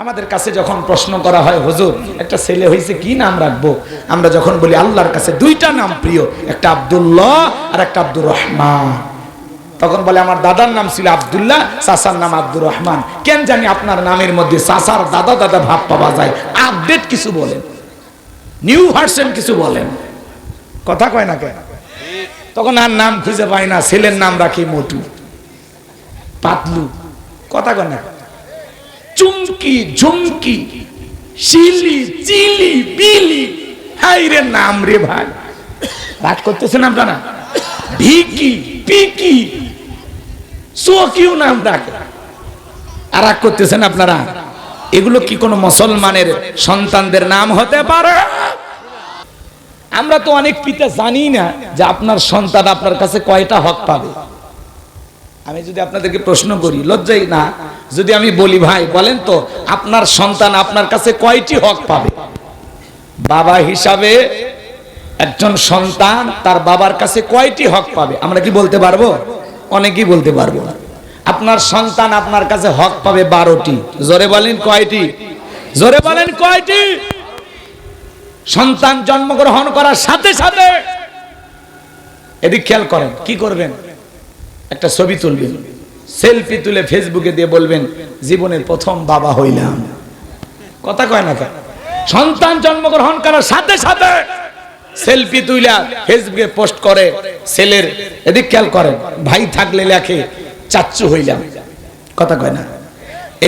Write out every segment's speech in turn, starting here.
আমাদের কাছে যখন প্রশ্ন করা হয় হুজুর একটা ছেলে হয়েছে কি নাম রাখবো, আমরা যখন বলি আল্লাহর কাছে দুইটা নাম প্রিয়, একটা আব্দুল্লাহ আর একটা আব্দুর রহমান। তখন বলে আমার দাদার নাম ছিল আব্দুল্লাহ, চাচার নাম আব্দুর রহমান। কেন জানি আপনার নামের মধ্যে চাচার দাদা দাদা ভাব পাওয়া যায়। আপডেট কিছু বলেন, নিউ ভার্সন কিছু বলেন, কথা কয় না কেন? তখন আর নাম খুঁজে পাই না, ছেলের নাম রাখি মোটু, পাতলু, কথা কয় না, চুমকি, ঝুমকি, শিলি, চিলি, বিলি, হাই রে নাম রে ভাই। রাগ করতেছেন আপনারা? ভিকি, পিকি, সোকিও নাম ডাকে, আর রাগ করতেছেন আপনারা? এগুলো কি কোনো মুসলমানের সন্তানদের নাম হতে পারে? আমরা তো অনেক পিতা জানি না যে আপনার সন্তান আপনার কাছে কয়টা হক পাবে। আমি যদি আপনাদেরকে প্রশ্ন করি, লজ্জাই না যদি আমি বলি ভাই বলেন তো আপনার সন্তান আপনার কাছে কয়টি হক পাবে? বাবা হিসাবে একজন সন্তান তার বাবার কাছে কয়টি হক পাবে? আমরা কি বলতে পারবো? অনেকেই বলতে পারবো না। আপনার সন্তান আপনার কাছে হক পাবে 12টি। জোরে বলেন কয়টি? জোরে বলেন কয়টি? সন্তান জন্মগ্রহণ করার সাথে সাথে এদিক খেয়াল করেন, কি করবেন? একটা ছবি তুলবেন, সেলফি তুলে ফেসবুকে দিয়ে বলবেন জীবনের প্রথম বাবা হইলাম। কথা কয় না কেন? সন্তান জন্মগ্রহণ করার সাথে সাথে সেলফি তুইলা ফেসবুকে পোস্ট করে ছেলের, এদিক খেয়াল করেন, ভাই থাকলে লেখে চাচ্চু হইলাম। কথা কয় না?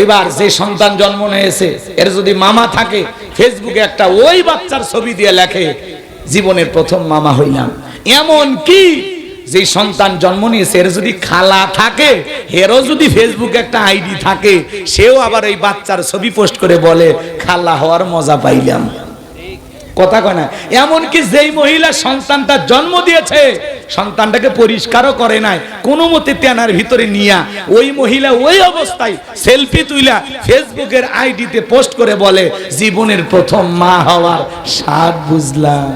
এবার যে সন্তান জন্ম নিয়েছে এর যদি মামা থাকে ফেসবুকে একটা ওই বাচ্চার ছবি দিয়ে লেখে জীবনের প্রথম মামা হইলাম। এমন কি যে সন্তান জন্ম নিয়েছে এর যদি খালা থাকে, এরও যদি ফেসবুকে একটা আইডি থাকে, সেও আবার ওই বাচ্চার ছবি পোস্ট করে বলে খালা হওয়ার মজা পাইলাম। কথা কয় না? এমনকি যেই মহিলা সন্তানটা জন্ম দিয়েছে সন্তানটাকে পরিষ্কারও করে নাই, কোনো মতে তেনার ভিতরে নিয়া ওই মহিলা ওই অবস্থায় সেলফি তুইলা ফেসবুকের আইডিতে পোস্ট করে বলে জীবনের প্রথম মা হওয়ার স্বাদ বুঝলাম।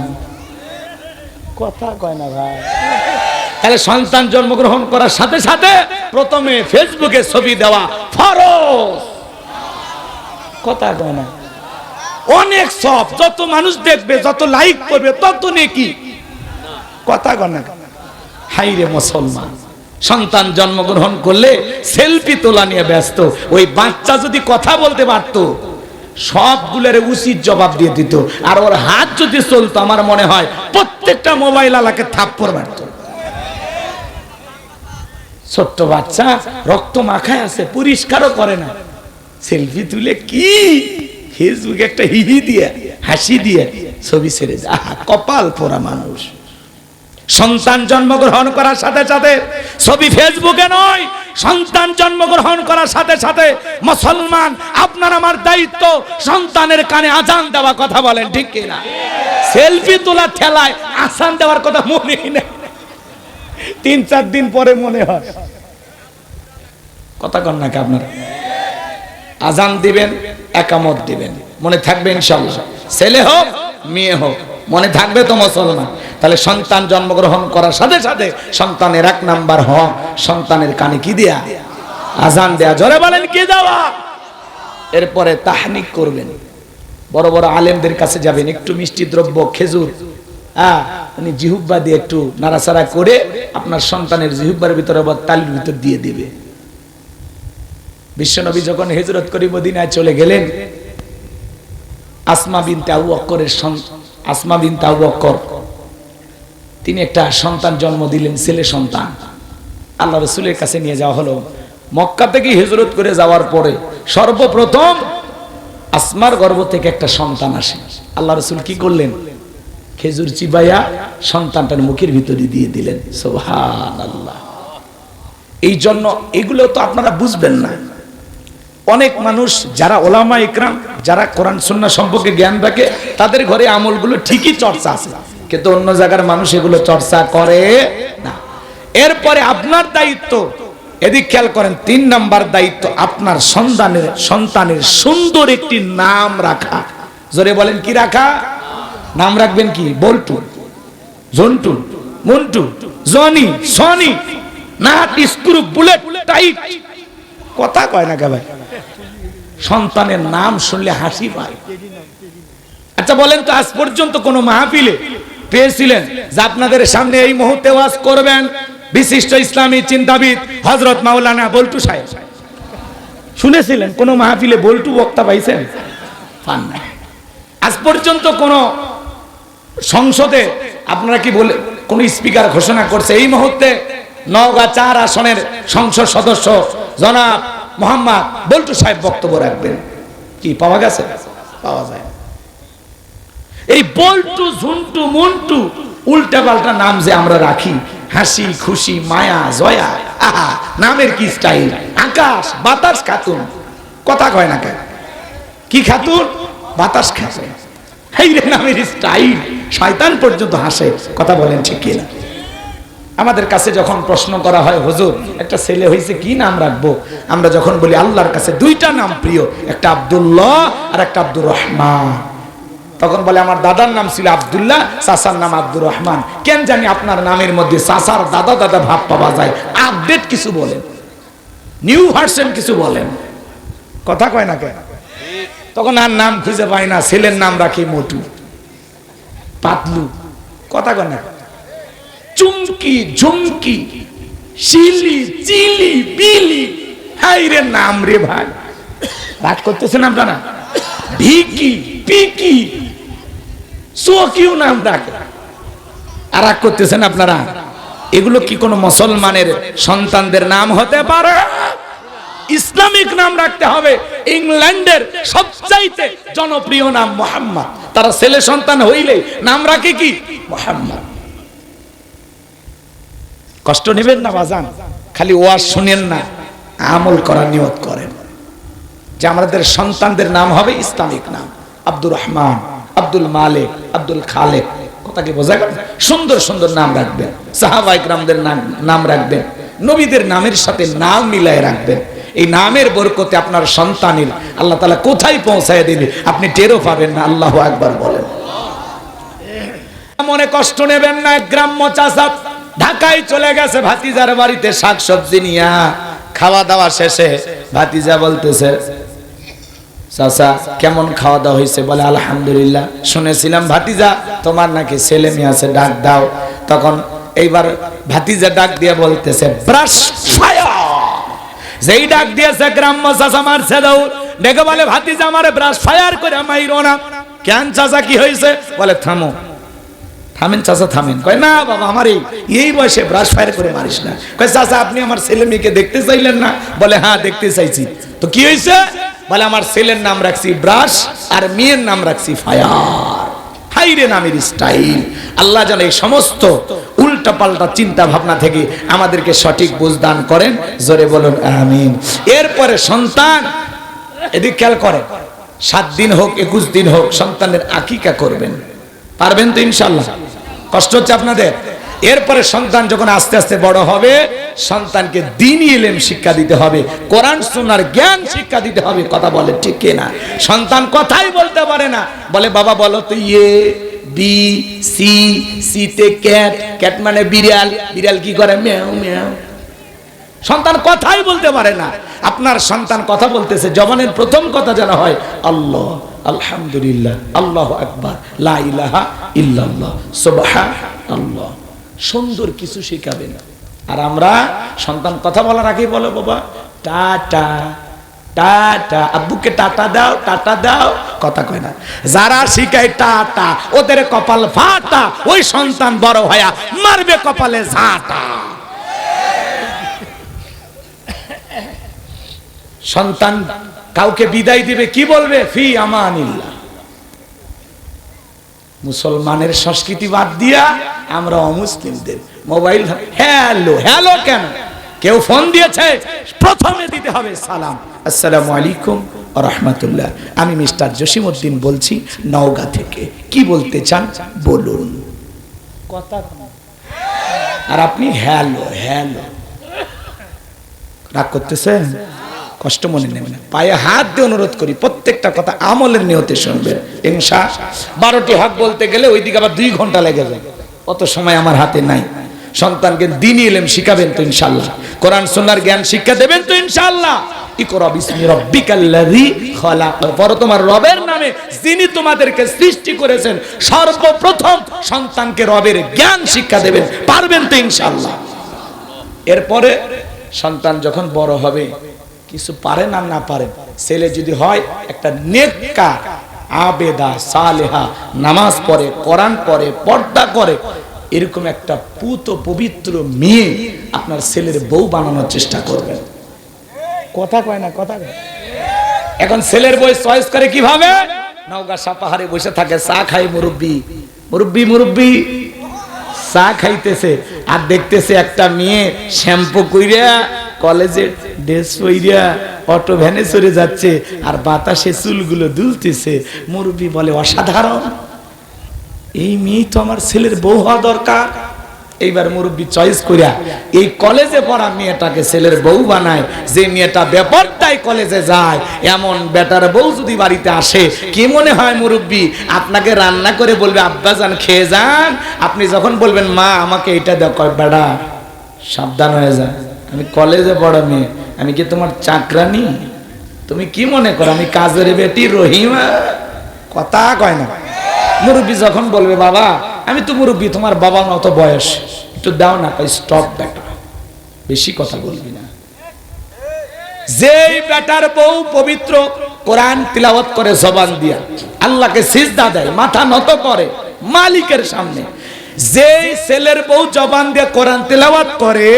কথা কয় না ভাই? তাহলে সন্তান জন্মগ্রহণ করার সাথে সাথে প্রথমে ফেসবুকে ছবি দেওয়া ফরজ। কথা কয় না? অনেক সব, যত মানুষ দেখবে যত লাইক করবে তত নেকি। কথা কয় না? হাই রে মুসলমান, সন্তান জন্মগ্রহণ করলে সেলফি তোলা নিয়ে ব্যস্ত। ওই বাচ্চা যদি কথা বলতে পারতো সবগুলোর উচিত জবাব দিয়ে দিত, আর ওর হাত যদি চলতো আমার মনে হয় প্রত্যেকটা মোবাইল আলাকে থাপ্পড় মারতো। ছোট্ট বাচ্চা রক্ত মাখায় আছে, পরিষ্কারও করে না, সেলফি তুলে কি ফেসবুকে একটা হিহি দিয়ে হাসি দিয়ে ছবি ছেড়ে যায়। আহা, কপাল পোড়া মানুষ। সন্তান জন্মগ্রহণ করার সাথে সাথে ছবি ফেসবুকে নয়, সন্তান জন্মগ্রহণ করার সাথে সাথে মুসলমান আপনার আমার দায়িত্ব সন্তানের কানে আজান দেওয়া। কথা বলেন ঠিক কিনা? সেলফি তোলা ঠেলায় আজান দেওয়ার কথা মনেই নেই, 3-4 দিন পরে মনে হয়। কথা কন নাকি আপনারা? আজান দিবেন, একামত দিবেন, মনে থাকবে ইনশাআল্লাহ। ছেলে হোক মেয়ে হোক মনে থাকবে তো মুসলমান। তাহলে সন্তান জন্মগ্রহণ করার সাথে সাথে সন্তানের 1 নাম্বার হক সন্তানের কানে কি দেয়া? আজান দেয়া। জোরে বলেন কি দেওয়া? এরপরে তাহনিক করবেন, বড় বড় আলেমদের কাছে যাবেন, একটু মিষ্টি দ্রব্য খেজুর উনি জিহুব্বা দিয়ে একটু নাড়াচাড়া করে আপনার সন্তানের জিহুব্বার ভিতরে বা তালির ভিতর দিয়ে দিবে। বিশ্বনবী যখন হিজরত করে মদিনায় চলে গেলেন, আসমা বিনতে আবু বকর তিনি একটা সন্তান জন্ম দিলেন, ছেলে সন্তান। আল্লাহ রাসূলের কাছে নিয়ে যাওয়া হলো। মক্কা থেকে হিজরত করে যাওয়ার পরে সর্বপ্রথম আসমার গর্ভ থেকে একটা সন্তান আসে। আল্লাহ রাসূল কি করলেন? খেজুর চিবাইয়া সন্তানটার মুখের ভিতরে দিয়ে দিলেন। সুবহানাল্লাহ। এই জন্য এগুলো তো আপনারা বুঝবেন না। অনেক মানুষ যারা ওলামা ইকরাম, যারা কোরআন সুন্নাহ সম্পর্কে জ্ঞান রাখে, তাদের ঘরে আমলগুলো ঠিকই চর্চা আছে, কিন্তু অন্য জায়গার মানুষ এগুলো চর্চা করে না। এরপরে আপনার দায়িত্ব, এদিক খেয়াল করেন, 3 নাম্বার দায়িত্ব আপনার সন্তানের সুন্দর একটি নাম রাখা। জোরে বলেন কি রাখা? নাম রাখবেন কি? Boltu, Jontu, Montu, Johnny, Sonny, nut, screw, bullet, tight. কথা কয় না কে ভাই? সন্তানের নাম শুনলে হাসি পায়। আচ্ছা বলেন তো, আজ পর্যন্ত কোন মাহফিলে পেয়েছিলেন যে আপনাদের সামনে এই মুহূর্তে ওয়াজ করবেন বিশিষ্ট ইসলামী চিন্তাবিদ হযরত মাওলানা বল্টু সাহেব? শুনেছিলেন কোন মাহফিলে বল্টু বক্তা পাইছেন? পান না। আজ পর্যন্ত কোন সংসদে আপনারা কি বলে কোন স্পিকার ঘোষণা করছে এই মুহূর্তে নওগাঁ 4 আসনের সংসদ সদস্য জনাব মোহাম্মদ বল্টু সাহেব বক্তব্য রাখবেন? কি পাওয়া গেছে? পাওয়া যায়। এই বল্টু, ঝুন্টু, মন্টু উল্টা পাল্টা নাম যে আমরা রাখি, হাসি খুশি, মায়া, জয়া, আহা, নামের কি স্টাইল! আকাশ, বাতাস খাতুন, কথা কয় না কেন? কি খাতুন? বাতাস খাতুন। এই রে নামের স্টাইল, শয়তান পর্যন্ত হাসে। কথা বলেন ঠিক কিনা? আমাদের কাছে যখন প্রশ্ন করা হয়, হুজুর একটা ছেলে হয়েছে কি নাম রাখবো, আমরা যখন বলি আল্লাহর কাছে 2টা নাম প্রিয়, একটা আব্দুল্লাহ আর একটা আব্দুর রহমান। তখন বলে আমার দাদার নাম ছিল আব্দুল্লাহ, চাচার নাম আব্দুর রহমান। কেন জানি আপনার নামের মধ্যে চাচার দাদা দাদা ভাব পাওয়া যায়। আপডেট কিছু বলেন, নিউ ভার্সন কিছু বলেন, কথা কয় না কেন? তখন আর নাম খুঁজে পাই না, ছেলের নাম রাখি মোটু, পাতলু, কথা কয় না, চুমকি, ঝুমকি, শিলি, চিলি, বিলি। হাই রে নাম রে ভাই, রাগ করতেছেন আপনারা? ভিকি, পিকি, সোকিও নাম রাখে, আর রাগ করতেছেন আপনারা? এগুলো কি কোনো মুসলমানের সন্তানদের নাম হতে পারে? ইসলামিক নাম রাখতে হবে। ইংল্যান্ডের সবচাইতে জনপ্রিয় নাম মুহাম্মদ। তারা ছেলে সন্তান হইলে নাম রাখে কি? মুহাম্মদ। কষ্ট নেবেন না বাজান, খালি ওয়াজ শুনেন না, আমল করার নিয়ত করেন যে আমাদের সন্তানদের নাম হবে ইসলামিক নাম। আব্দুর রহমান, আব্দুল মালিক, আব্দুল খালেক, কথা কি বোঝা গেল? সুন্দর সুন্দর নাম রাখবেন, সাহাবায়ে কেরামদের নাম রাখবেন, নবীদের নামের সাথে নাম মিলায় রাখবেন। এই নামের বরকতে আপনার সন্তানের আল্লাহ তাআলা কোথায় পৌঁছায় দেবে আপনি টেরও পাবেন না। আল্লাহু আকবার বলেন। মনে কষ্ট নেবেন না। গ্রাম্য চাচা ঢাকায় চলে গেছে ভাতিজার বাড়িতে শাকসবজি নিয়া। খাওয়া দাওয়া শেষে ভাতিজা বলতেছে, চাচা কেমন খাওয়া দাওয়া হয়েছে? বলে আলহামদুলিল্লাহ। শুনেছিলাম ভাতিজা তোমার নাকি ছেলে মেয়ে আছে, ডাক দাও। তখন এইবার ভাতিজা ডাক দিয়ে বলতেছে ব্রাশ ফায়ার। যেই ডাক দিয়েছে গ্রাম্য চাচা মারছে দাও, ডেকে বলে ভাতিজা আমারে ব্রাশ ফায়ার করে মাইরো না। কেন চাচা কি হয়েছে? বলে থামো। থামেন চাচা থামেন। কয় না বাবা, আমার এই বয়সে ব্রাশ ফায়ার করে মারিস না। কয় চাচা আপনি আমার ছেলে মেয়েকে দেখতে চাইলেন না? বলে হ্যাঁ দেখতে চাইছি। তো কি হয়েছে? বলে আমার ছেলের নাম রাখছি ব্রাশ আর মেয়ের নাম রাখছি ফায়ার। হাইরে নামের স্টাইল। আল্লাহ যেন এই সমস্ত উল্টা পাল্টা চিন্তা ভাবনা থেকে আমাদেরকে সঠিক বুঝ দান করেন। জোরে বলুন আমিন। এরপরে সন্তান, এদিক খেয়াল করেন, 7 দিন হোক 21 দিন হোক সন্তানের আকিকা করবেন। পারবেন তো ইনশাআল্লাহ? কষ্ট হচ্ছে আপনাদের? এরপরে সন্তান যখন আস্তে আস্তে বড় হবে, সন্তানকে দ্বীনি ইলম শিক্ষা দিতে হবে, কোরআন সুন্নাহর জ্ঞান শিক্ষা দিতে হবে। কথা বলে ঠিক কিনা? সন্তান কথাই বলতে পারে না, বলে বাবা বলো তো এ বি সি, সিতে ক্যাট, ক্যাট মানে বিড়াল, বিড়াল কি করে? ম্যাও ম্যাও। সন্তান কথাই বলতে পারে না। আপনার সন্তান কথা বলতেছে, জবানের প্রথম কথা যেন হয় আল্লাহ, আলহামদুলিল্লাহ, আল্লাহু আকবার, লা ইলাহা ইল্লাল্লাহ, সুবহানাল্লাহ। সুন্দর কিছু শেখাবেন। আর আমরা সন্তান কথা বলার আগে বলো বাবা টাটা টাটা, আব্বুকে টাটা দাও, টাটা দাও, কথা কয় না। যারা শিখায় টাটা ওদের কপাল ফাটা, ওই সন্তান বড় হয়া মারবে কপালে ঝাঁটা। সন্তান কাউকে বিদায় দিবে, কি বলবে? ফি আমানিল্লাহ। মুসলমানের সংস্কৃতি বাদ দিয়া আমরা অমুসলিমদের মোবাইল হ্যালো হ্যালো কেন? কেউ ফোন দিয়েছে প্রথমে দিতে হবে সালাম, আসসালামু আলাইকুম ওয়া রাহমাতুল্লাহ। আমি মিস্টার জসিমউদ্দিন বলছি নওগাঁ থেকে, কি বলতে চান বলুন। কথা আর আপনি হ্যালো হ্যালো। রাগ করতেছেন? কষ্ট মনে নেবেন না, পায়ে হাত দিয়ে অনুরোধ করি প্রত্যেকটা কথা আমলের নিয়তে শুনবেন ইনশাআল্লাহ। 12টি হক বলতে গেলে ওইদিকে আবার 2 ঘন্টা লেগে যায়, অত সময় আমার হাতে নাই। সন্তানকে দ্বীনি ইলম শিখাবেন তো ইনশাআল্লাহ, কোরআন সুন্নাহর জ্ঞান শিক্ষা দেবেন তো ইনশাআল্লাহ। ইকরা বিসমি রাব্বিকাল্লাযী খালাক, পড়ো তোমার রবের নামে যিনি তোমাদেরকে সৃষ্টি করেছেন। সর্বপ্রথম সন্তানকে রবের জ্ঞান শিক্ষা দেবেন, পারবেন তো ইনশাআল্লাহ। এরপরে সন্তান যখন বড় হবে, কিছু পারেন আর না পারেন, ছেলে যদি হয় একটা নেককার আবেদা সালেহা, নামাজ পড়ে, কোরআন পড়ে, পর্দা করে, এরকম একটা পুত পবিত্র মেয়ে আপনার ছেলের বউ বানানোর চেষ্টা করবেন। কথা কয় না, কথা কয়। এখন ছেলের বউ চয়েস করে কিভাবে? নওগাঁ সাপাহারে বসে থাকে, চা খাই মুরব্বি মুরব্বি মুরব্বি, চা খাইতেছে আর দেখতেছে একটা মেয়ে শ্যাম্পু কইরা কলেজে ড্রেস পইরা অটো ভ্যানে চড়ে যাচ্ছে আর বাতাসে চুলগুলো দুলতেছে। মুরব্বি বলে অসাধারণ, এই মেয়ে তো আমার ছেলের বউ হওয়া দরকার। এইবার মুরব্বি চয়েস কইরা এই কলেজে পড়া মেয়েটাকে ছেলের বউ বানায়। যে মেয়েটা বেপরদায় কলেজে যায়, এমন বেটার বউ যদি বাড়িতে আসে, কি মনে হয় মুরব্বি? আপনাকে রান্না করে বলবে আব্বা যান খেয়ে যান, আপনি যখন বলবেন মা আমাকে এটা দাও, কয় বেটা সাবধান হয়ে যা, আমি কলেজে পড়া মেয়ে, আমি কি তোমার চাকরানি? তুমি কি মনে করো আমি কাজের বেটি রহিমা? কথা কয় না। মুরব্বি যখন বলবে বাবা আমি তো মুরব্বি, তোমার বাবা মত বয়স, একটু দাও না, কই স্টপ বেটা, বেশি কথা বলবি না। যেই বেটার বউ পবিত্র কোরআন তিলাওয়াত করে জবান দিয়া, আল্লাহকে সিজদা দেয়, মাথা নত করে মালিকের সামনে, যেই ছেলের বউ জবান দিয়ে কোরআন তিলাওয়াত করে,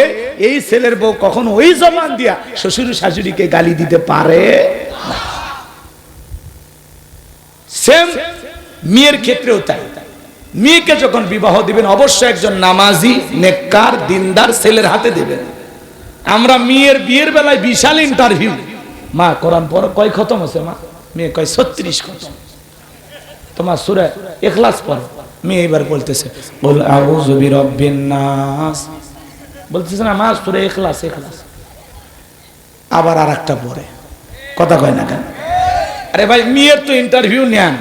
এই ছেলের বউ কখনো ওই জবান দিয়া শ্বশুর শাশুড়িকে গালি দিতে পারে না। সেম মেয়ের ক্ষেত্রেও তাই। মেয়েকে যখন বিবাহ দিবেন অবশ্যই একজন নামাজি নেককার দিনদার ছেলের হাতে দেবেন। আমরা মেয়ের বিয়ের বেলায় বিশাল ইন্টারভিউ, মা কোরআন পড়ো, কয় খতম আছে মা? মেয়ে কয় 36 খতম। তোমার সূরা ইখলাস পড়ো, মেয়ে এবার বলতেছে বল আউযু বিরাব্বিন নাস, বলতেছে না মা সূরা ইখলাস ইখলাস, আবার আরেকটা পড়ে, কথা কয় না কেন? আরে ভাই মেয়ের তো ইন্টারভিউ নেন,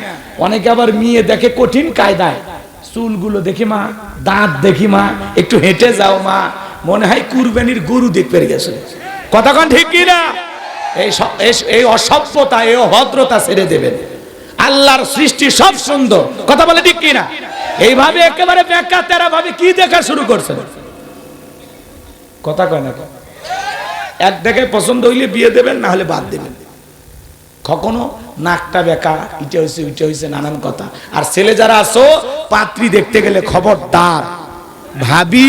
অনেকে আবার মেয়ে দেখে কঠিন কায়দায়, চুলগুলো দেখি মা, দাঁত দেখি মা, একটু হেঁটে যাও মা, মনে হয় কুরবানির গরু দেখতে পেরে গেছে। কথা কন ঠিক কি না? এই অসভ্যতা, এই অভদ্রতা ছেড়ে দেবেন। আল্লাহর সৃষ্টি সব সুন্দর, কথা বলে ঠিক কি না? এইভাবে একেবারে বেকা তেরা ভাবে কি দেখা শুরু করছে, কথা কয় না? এক দেখে পছন্দ হইলে বিয়ে দেবেন, না হলে বাদ দেবেন। কখনো নাকটা বেকা, ইটা হয়েছে ওইটা হয়েছে, নানান কথা। আর ছেলে যারা আছো, পাত্রী দেখতে গেলে খবরদার ভাবি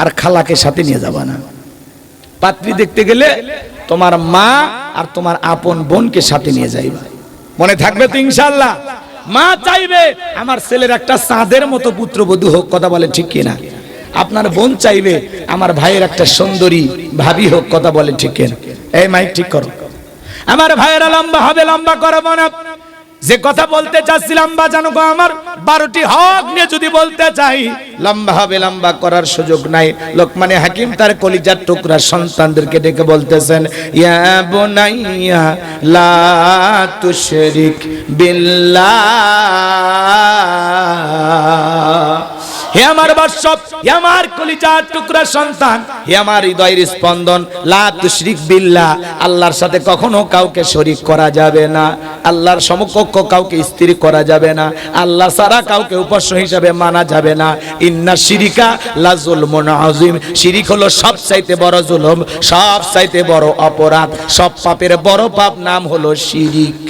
আর খালাকে সাথে নিয়ে যাবা না। পাত্রী দেখতে গেলে তোমার মা আর তোমার আপন বোনকে সাথে নিয়ে যাইবা, মনে থাকবে তো ইনশাআল্লাহ? মা চাইবে আমার ছেলের একটা চাঁদের মতো পুত্রবধূ হোক, কথা বলে ঠিক কিনা? আপনার বোন চাইবে আমার ভাইয়ের একটা সুন্দরী ভাবি হোক, কথা বলে ঠিক কিনা? এই মাইক ঠিক করো। আমার ভাইয়েরা লম্বা হবে, লম্বা করবো না। যে কথা বলতে চাচ্ছিলাম বাজানো গো আমার, 12টি হক নিয়ে যদি বলতে চাই, লম্বা হবে, লম্বা করার সুযোগ নাই। লোকমানে হাকিম তার কলিজার টুকরা সন্তানদেরকে ডেকে বলতেছেন, ইয়া বুনাইয়া লা তুশরিক বিল্লাহ। হে আমার বৎস, হে আমার কলিজার টুকরা সন্তান, হে আমার হৃদয়ের স্পন্দন, লা তুশরিক বিল্লাহ, আল্লাহর সাথে কখনো কাউকে শরীক করা যাবে না। আল্লাহর সমকক্ষ কাউকে স্ত্রী করা যাবে না। আল্লাহ ছাড়া কাউকে উপাস্য হিসাবে মানা যাবে না। ইন্না শিরিকা লা যুলমুন আযীম, শিরিক হলো সবচাইতে বড় জুলুম, সবচাইতে বড় অপরাধ, সব পাপের বড় পাপ নাম হলো শিরিক।